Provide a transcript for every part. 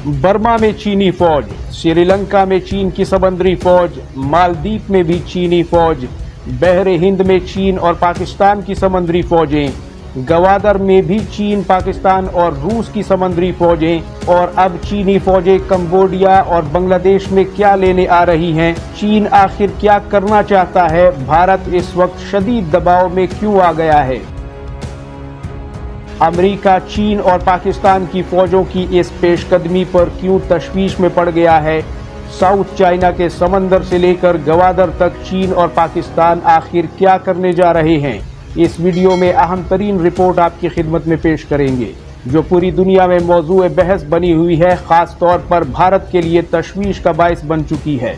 Burma में चीनी फौज, श्रीलंका में चीन की समुद्री फौज, मालदीव में भी चीनी फौज, बहरे हिंद में चीन और पाकिस्तान की समुद्री फौजें, गवादर में भी चीन, पाकिस्तान और रूस की समुद्री फौजें, और अब चीनी फौजें कंबोडिया और बांग्लादेश में क्या लेने आ रही हैं? चीन आखिर क्या करना चाहता है? भारत इस वक्त शदीद दबाव में क्यों आ गया है? अमेरिका चीन और पाकिस्तान की फौजों की इस पेशकदमी पर क्यों तशवीश में पड़ गया है? साउथ चाइना के समंदर से लेकर गवादर तक चीन और पाकिस्तान आखिर क्या करने जा रहे हैं? इस वीडियो में अहम तरीन रिपोर्ट आपकी खिदमत में पेश करेंगे, जो पूरी दुनिया में मौजूए बहस बनी हुई है, खास तौर पर भारत के लिए तशवीश का बाइस बन चुकी है।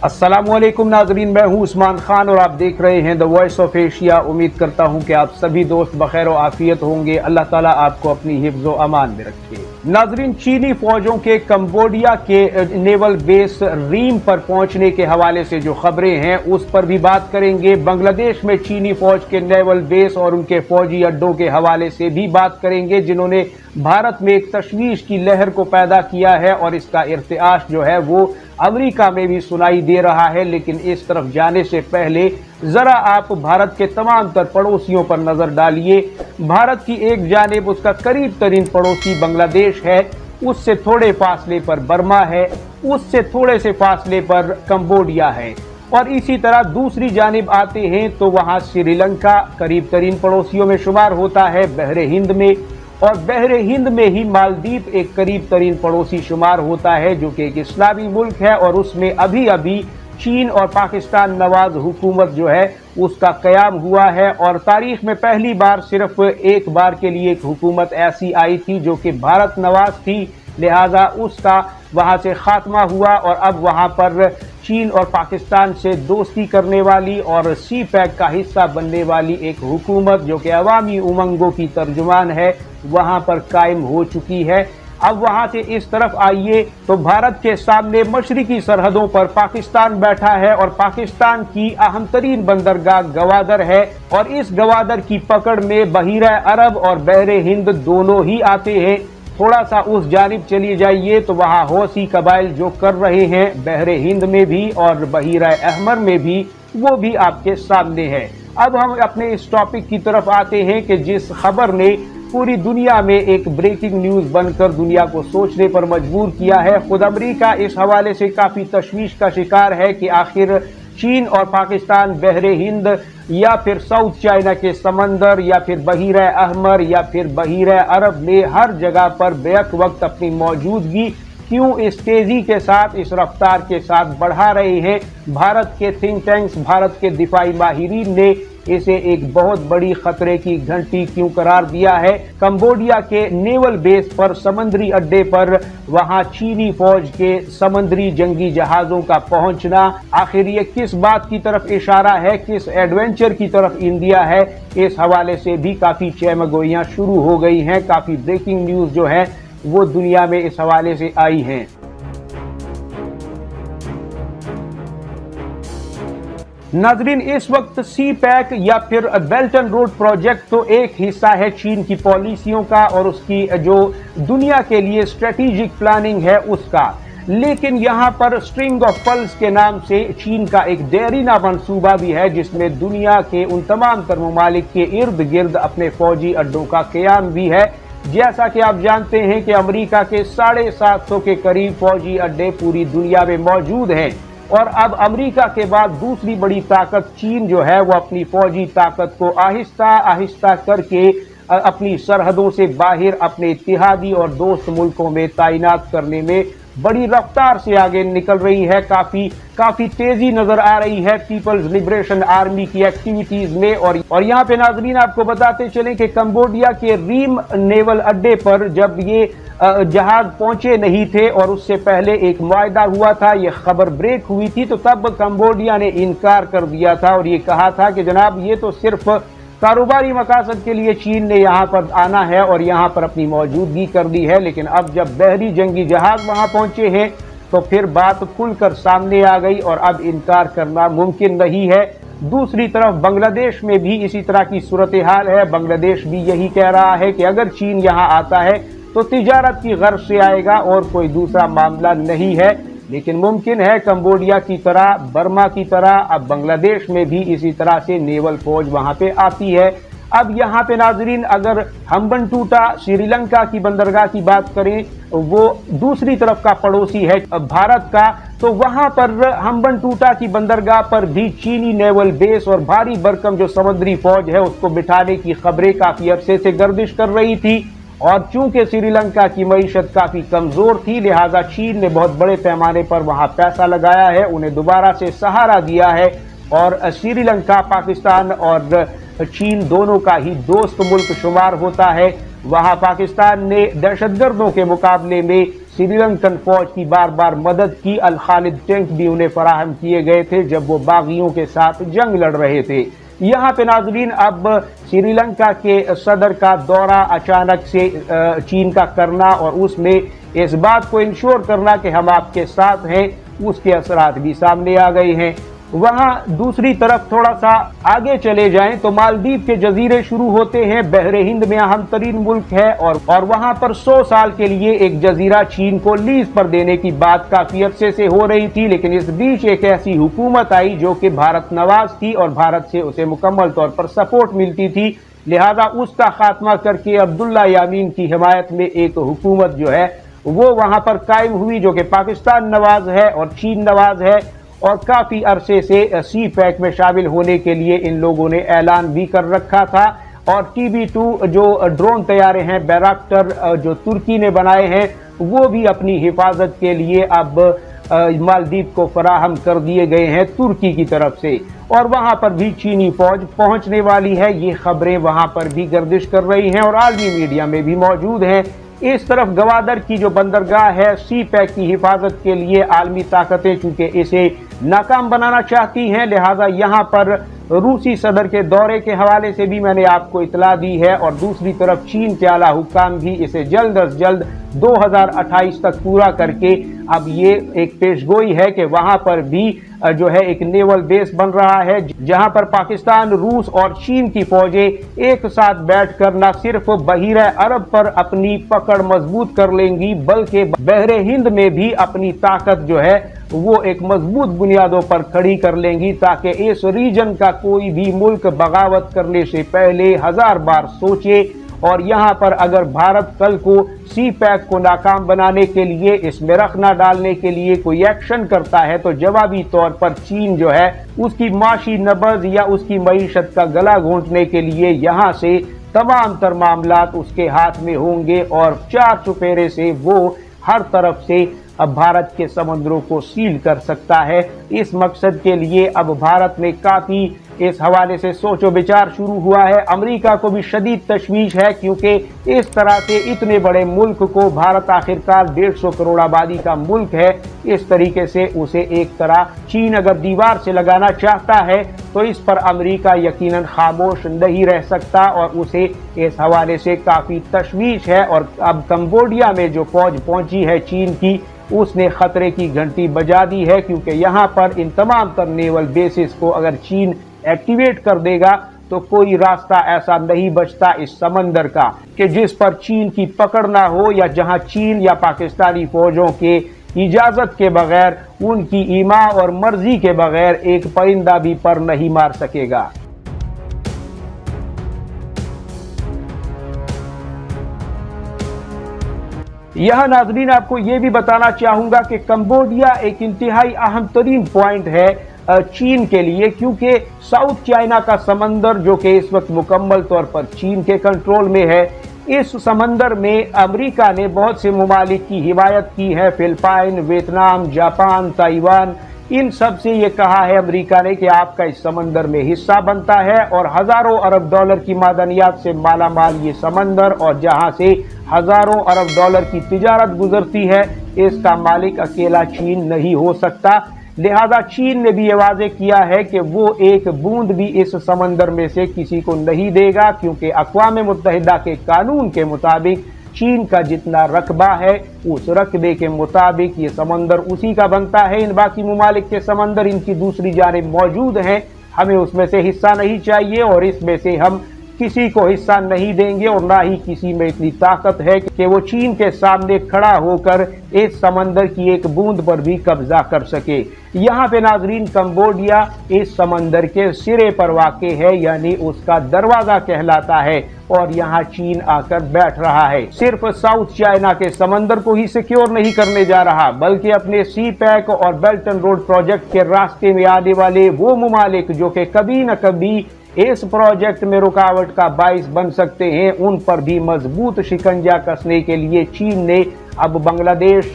अस्सलामुअलैकुम नाजरीन, मैं हूं उस्मान खान और आप देख रहे हैं द वॉइस ऑफ एशिया। उम्मीद करता हूं कि आप सभी दोस्त बखैर और आफियत होंगे। अल्लाह ताला आपको अपनी हिफ्ज़ व अमान में रखे। नाजरीन, चीनी फौजों के कंबोडिया के नेवल बेस रीम पर पहुंचने के हवाले से जो खबरें हैं उस पर भी बात करेंगे। बांग्लादेश में चीनी फौज के नेवल बेस और उनके फौजी अड्डों के हवाले से भी बात करेंगे, जिन्होंने भारत में एक तशवीश की लहर को पैदा किया है और इसका इर्तिआश जो है वो अमेरिका में भी सुनाई दे रहा है। लेकिन इस तरफ जाने से पहले जरा आप भारत के तमाम तर पड़ोसियों पर नजर डालिए। भारत की एक जानिब उसका करीब तरीन पड़ोसी बांग्लादेश है, उससे थोड़े फासले पर बर्मा है, उससे थोड़े से फासले पर कंबोडिया है, और इसी तरह दूसरी जानिब आते हैं तो वहां श्रीलंका करीब तरीन पड़ोसियों में शुमार होता है, बहरे हिंद में, और बहरे हिंद में ही मालदीव एक करीब तरीन पड़ोसी शुमार होता है, जो कि एक इस्लामी मुल्क है, और उसमें अभी अभी चीन और पाकिस्तान नवाज हुकूमत जो है उसका कयाम हुआ है। और तारीख में पहली बार सिर्फ एक बार के लिए एक हुकूमत ऐसी आई थी जो कि भारत नवाज थी, लिहाजा उसका वहां से खात्मा हुआ, और अब वहां पर चीन और पाकिस्तान से दोस्ती करने वाली और सी पैक का हिस्सा बनने वाली एक हुकूमत, जो कि अवामी उमंगों की तर्जुमान है, वहां पर कायम हो चुकी है। अब वहां से इस तरफ आइए तो भारत के सामने मशरिकी सरहदों पर पाकिस्तान बैठा है, और पाकिस्तान की अहम तरीन बंदरगाह गवादर है, और इस गवादर की पकड़ में बहीरा अरब और बहरे हिंद दोनों ही आते हैं। थोड़ा सा उस जानिब चली जाइए तो वहां हौसी कबाइल जो कर रहे हैं बहरे हिंद में भी और बहीरा अहमर में भी, वो भी आपके सामने है। अब हम अपने इस टॉपिक की तरफ आते हैं कि जिस खबर ने पूरी दुनिया में एक ब्रेकिंग न्यूज बनकर दुनिया को सोचने पर मजबूर किया है। खुद अमेरिका इस हवाले से काफी तशवीश का शिकार है कि आखिर चीन और पाकिस्तान बहरे हिंद या फिर साउथ चाइना के समंदर या फिर बहीरा अहमर या फिर बहीरा अरब में हर जगह पर बेक वक्त अपनी मौजूदगी क्यों इस तेजी के साथ, इस रफ्तार के साथ बढ़ा रहे हैं। भारत के थिंक टैंक्स, भारत के दिफाई माहिरीन ने इसे एक बहुत बड़ी खतरे की घंटी क्यों करार दिया है। कंबोडिया के नेवल बेस पर, समंदरी अड्डे पर, वहां चीनी फौज के समंदरी जंगी जहाजों का पहुंचना आखिर ये किस बात की तरफ इशारा है, किस एडवेंचर की तरफ इंडिया है? इस हवाले से भी काफी चहमगोइयां शुरू हो गई हैं, काफी ब्रेकिंग न्यूज जो है वो दुनिया में इस हवाले से आई हैं। नाजरीन, इस वक्त सी पैक या फिर बेल्ट एंड रोड प्रोजेक्ट तो एक हिस्सा है चीन की पॉलिसियों का और उसकी जो दुनिया के लिए स्ट्रेटेजिक प्लानिंग है उसका, लेकिन यहां पर स्ट्रिंग ऑफ पर्ल्स के नाम से चीन का एक देरीना मंसूबा भी है, जिसमें दुनिया के उन तमाम तर ममालिक के इर्द गिर्द अपने फौजी अड्डों का क़याम भी है। जैसा कि आप जानते हैं कि अमेरिका के 750 के करीब फौजी अड्डे पूरी दुनिया में मौजूद हैं, और अब अमेरिका के बाद दूसरी बड़ी ताकत चीन जो है वो अपनी फौजी ताकत को आहिस्ता आहिस्ता करके अपनी सरहदों से बाहर अपने इत्तेहादी और दोस्त मुल्कों में तैनात करने में बड़ी रफ्तार से आगे निकल रही है। काफी तेजी नजर आ रही है पीपल्स लिबरेशन आर्मी की एक्टिविटीज में। और यहाँ पे नाजरीन आपको बताते चलें कि कंबोडिया के रीम नेवल अड्डे पर जब ये जहाज पहुंचे नहीं थे और उससे पहले एक मुआहदा हुआ था, ये खबर ब्रेक हुई थी, तो तब कंबोडिया ने इनकार कर दिया था और ये कहा था कि जनाब ये तो सिर्फ कारोबारी मकासद के लिए चीन ने यहाँ पर आना है और यहाँ पर अपनी मौजूदगी कर दी है। लेकिन अब जब बहरी जंगी जहाज वहाँ पहुंचे हैं तो फिर बात खुलकर सामने आ गई और अब इनकार करना मुमकिन नहीं है। दूसरी तरफ बांग्लादेश में भी इसी तरह की सूरत हाल है। बांग्लादेश भी यही कह रहा है कि अगर चीन यहाँ आता है तो तिजारत की गर्ज से आएगा और कोई दूसरा मामला नहीं है। लेकिन मुमकिन है कंबोडिया की तरह, बर्मा की तरह अब बांग्लादेश में भी इसी तरह से नेवल फौज वहां पे आती है। अब यहाँ पे नाजरीन अगर हम्बनटोटा श्रीलंका की बंदरगाह की बात करें, वो दूसरी तरफ का पड़ोसी है भारत का, तो वहां पर हम्बनटोटा की बंदरगाह पर भी चीनी नेवल बेस और भारी भरकम जो समुद्री फौज है उसको बिठाने की खबरें काफी अरसे से गर्दिश कर रही थी। और चूंकि श्रीलंका की मईशत काफी कमजोर थी, लिहाजा चीन ने बहुत बड़े पैमाने पर वहां पैसा लगाया है, उन्हें दोबारा से सहारा दिया है। और श्रीलंका पाकिस्तान और चीन दोनों का ही दोस्त मुल्क शुमार होता है। वहां पाकिस्तान ने दहशतगर्दों के मुकाबले में श्रीलंकन फौज की बार बार मदद की। अल खालिद टैंक भी उन्हें फराहम किए गए थे जब वो बागियों के साथ जंग लड़ रहे थे। यहाँ पे नाजरीन अब श्रीलंका के सदर का दौरा अचानक से चीन का करना और उसमें इस बात को इंश्योर करना कि हम आपके साथ हैं, उसके असरात भी सामने आ गए हैं। वहां दूसरी तरफ थोड़ा सा आगे चले जाएं तो मालदीव के जजीरे शुरू होते हैं। बहरे हिंद में अहम तरीन मुल्क है और वहां पर 100 साल के लिए एक जजीरा चीन को लीज पर देने की बात काफी अरसे से हो रही थी। लेकिन इस बीच एक ऐसी हुकूमत आई जो कि भारत नवाज थी और भारत से उसे मुकम्मल तौर पर सपोर्ट मिलती थी। लिहाजा उसका खात्मा करके अब्दुल्ला यामीन की हिमायत में एक हुकूमत जो है वो वहां पर कायम हुई, जो कि पाकिस्तान नवाज है और चीन नवाज है। और काफी अरसे से सी पैक में शामिल होने के लिए इन लोगों ने ऐलान भी कर रखा था। और TB2 जो ड्रोन तैयारे हैं बैराक्टर जो तुर्की ने बनाए हैं, वो भी अपनी हिफाजत के लिए अब मालदीव को फराहम कर दिए गए हैं तुर्की की तरफ से। और वहां पर भी चीनी फौज पहुंचने वाली है, ये खबरें वहां पर भी गर्दिश कर रही हैं और आलमी मीडिया में भी मौजूद हैं। इस तरफ गवादर की जो बंदरगाह है, सी पैक की हिफाजत के लिए आलमी ताकतें चूंकि इसे नाकाम बनाना चाहती हैं, लिहाजा यहाँ पर रूसी सदर के दौरे के हवाले से भी मैंने आपको इतला दी है। और दूसरी तरफ चीन के आला हुक्काम भी इसे जल्द अज जल्द 2028 तक पूरा करके अब ये एक पेशगोई है कि वहां पर भी जो है एक नेवल बेस बन रहा है, जहां पर पाकिस्तान, रूस और चीन की फौजें एक साथ बैठकर न सिर्फ बहीरा अरब पर अपनी पकड़ मजबूत कर लेंगी, बल्कि बहरे हिंद में भी अपनी ताकत जो है वो एक मजबूत बुनियादों पर खड़ी कर लेंगी, ताकि इस रीजन का कोई भी मुल्क बगावत करने से पहले 1000 बार सोचे। और यहाँ पर अगर भारत कल को सी पैक को नाकाम बनाने के लिए, इसमें रखना डालने के लिए कोई एक्शन करता है, तो जवाबी तौर पर चीन जो है उसकी माशी नबज या उसकी मईशत का गला घोंटने के लिए यहाँ से तमाम तर मामलात उसके हाथ में होंगे और 4 चुफेरे से वो हर तरफ से अब भारत के समुद्रों को सील कर सकता है। इस मकसद के लिए अब भारत में काफी इस हवाले से सोचो विचार शुरू हुआ है। अमेरिका को भी शदीद तशवीश है, क्योंकि इस तरह से इतने बड़े मुल्क को, भारत आखिरकार 150 करोड़ आबादी का मुल्क है, इस तरीके से उसे एक तरह चीन अगर दीवार से लगाना चाहता है तो इस पर अमेरिका यकीनन खामोश नहीं रह सकता और उसे इस हवाले से काफी तशवीश है। और अब कंबोडिया में जो फौज पहुंची है चीन की, उसने खतरे की घंटी बजा दी है, क्योंकि यहाँ पर इन तमाम तर नेवल बेसिस को अगर चीन एक्टिवेट कर देगा तो कोई रास्ता ऐसा नहीं बचता इस समंदर का कि जिस पर चीन की पकड़ ना हो, या जहां चीन या पाकिस्तानी फौजों के इजाजत के बगैर, उनकी ईमा और मर्जी के बगैर एक परिंदा भी पर नहीं मार सकेगा। यह नाजरीन आपको यह भी बताना चाहूंगा कि कंबोडिया एक इंतहाई अहम तरीन पॉइंट है चीन के लिए, क्योंकि साउथ चाइना का समंदर जो कि इस वक्त मुकम्मल तौर पर चीन के कंट्रोल में है, इस समंदर में अमेरिका ने बहुत से ममालिक की हिमायत की है। फिलिपाइन, वियतनाम, जापान, ताइवान, इन सब से ये कहा है अमेरिका ने कि आपका इस समंदर में हिस्सा बनता है। और हजारों अरब डॉलर की मादनियात से मालामाल ये समंदर, और जहां से हजारों अरब डॉलर की तिजारत गुजरती है, इसका मालिक अकेला चीन नहीं हो सकता। लिहाजा चीन ने भी ये वाजे किया है कि वो एक बूंद भी इस समंदर में से किसी को नहीं देगा, क्योंकि अक़वाम मुत्तहिदा के कानून के मुताबिक चीन का जितना रकबा है उस रकबे के मुताबिक ये समंदर उसी का बनता है। इन बाकी ममालिक के समंदर इनकी दूसरी जानिब मौजूद हैं, हमें उसमें से हिस्सा नहीं चाहिए और इसमें से हम किसी को हिस्सा नहीं देंगे और ना ही किसी में इतनी ताकत है कि वो चीन के सामने खड़ा होकर इस समंदर की एक बूंद पर भी कब्जा कर सके। यहाँ पे नाजरीन कंबोडिया इस समंदर के सिरे पर वाक़ है, यानी उसका दरवाजा कहलाता है और यहाँ चीन आकर बैठ रहा है। सिर्फ साउथ चाइना के समंदर को ही सिक्योर नहीं करने जा रहा, बल्कि अपने सी पैक और बेल्ट एंड रोड प्रोजेक्ट के रास्ते में आने वाले वो ममालिक जो कि कभी न कभी इस प्रोजेक्ट में रुकावट का बाइस बन सकते हैं, उन पर भी मजबूत शिकंजा कसने के लिए चीन ने अब बांग्लादेश,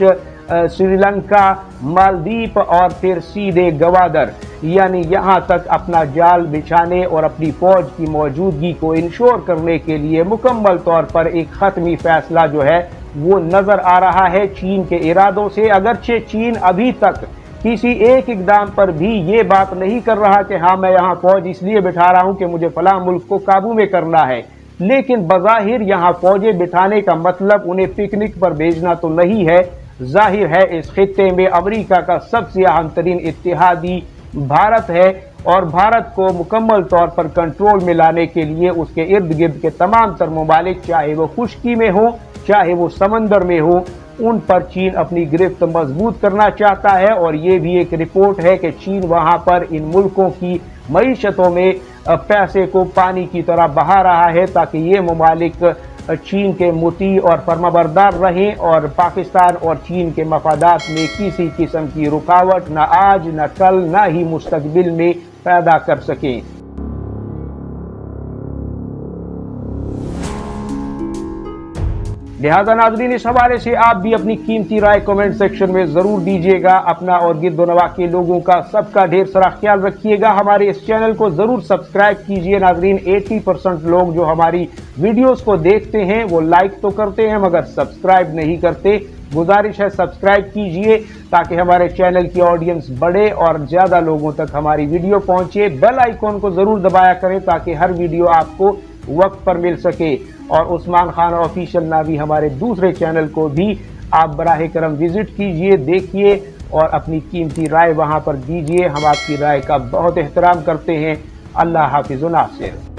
श्रीलंका, मालदीव और फिर सीधे गवादर यानी यहां तक अपना जाल बिछाने और अपनी फौज की मौजूदगी को इंश्योर करने के लिए मुकम्मल तौर पर एक खत्मी फैसला जो है वो नजर आ रहा है चीन के इरादों से। अगरचे चीन अभी तक किसी एक इकदाम पर भी ये बात नहीं कर रहा कि हाँ मैं यहाँ फौज इसलिए बिठा रहा हूँ कि मुझे फलां मुल्क को काबू में करना है, लेकिन बज़ाहिर यहाँ फौजें बिठाने का मतलब उन्हें पिकनिक पर भेजना तो नहीं है। जाहिर है इस खित्ते में अमेरिका का सबसे अहम तरीन इत्तेहादी भारत है और भारत को मुकम्मल तौर पर कंट्रोल में लाने के लिए उसके इर्द गिर्द के तमाम तर ममालिक, चाहे वो खुश्की में हो चाहे वो समंदर में हो, उन पर चीन अपनी गिरफ्त मजबूत करना चाहता है। और ये भी एक रिपोर्ट है कि चीन वहां पर इन मुल्कों की मईशतों में पैसे को पानी की तरह बहा रहा है ताकि ये ममालिक चीन के मुती और फर्माबरदार रहें और पाकिस्तान और चीन के मफादात में किसी किस्म की रुकावट न आज न कल न ही मुस्तकबिल में पैदा कर सकें। लिहाजा नाज़रीन इस हवाले से आप भी अपनी कीमती राय कमेंट सेक्शन में जरूर दीजिएगा। अपना और गिरदोनवा के लोगों का सबका ढेर सारा ख्याल रखिएगा। हमारे इस चैनल को जरूर सब्सक्राइब कीजिए। नाज़रीन 80% लोग जो हमारी वीडियोस को देखते हैं वो लाइक तो करते हैं मगर सब्सक्राइब नहीं करते। गुजारिश है सब्सक्राइब कीजिए ताकि हमारे चैनल की ऑडियंस बढ़े और ज्यादा लोगों तक हमारी वीडियो पहुंचे। बेल आइकॉन को जरूर दबाया करें ताकि हर वीडियो आपको वक्त पर मिल सके। और उस्मान खान ऑफिशियल नावी हमारे दूसरे चैनल को भी आप बराह करम विजिट कीजिए, देखिए और अपनी कीमती राय वहां पर दीजिए। हम आपकी राय का बहुत एहतराम करते हैं। अल्लाह हाफिज़ व नासिर।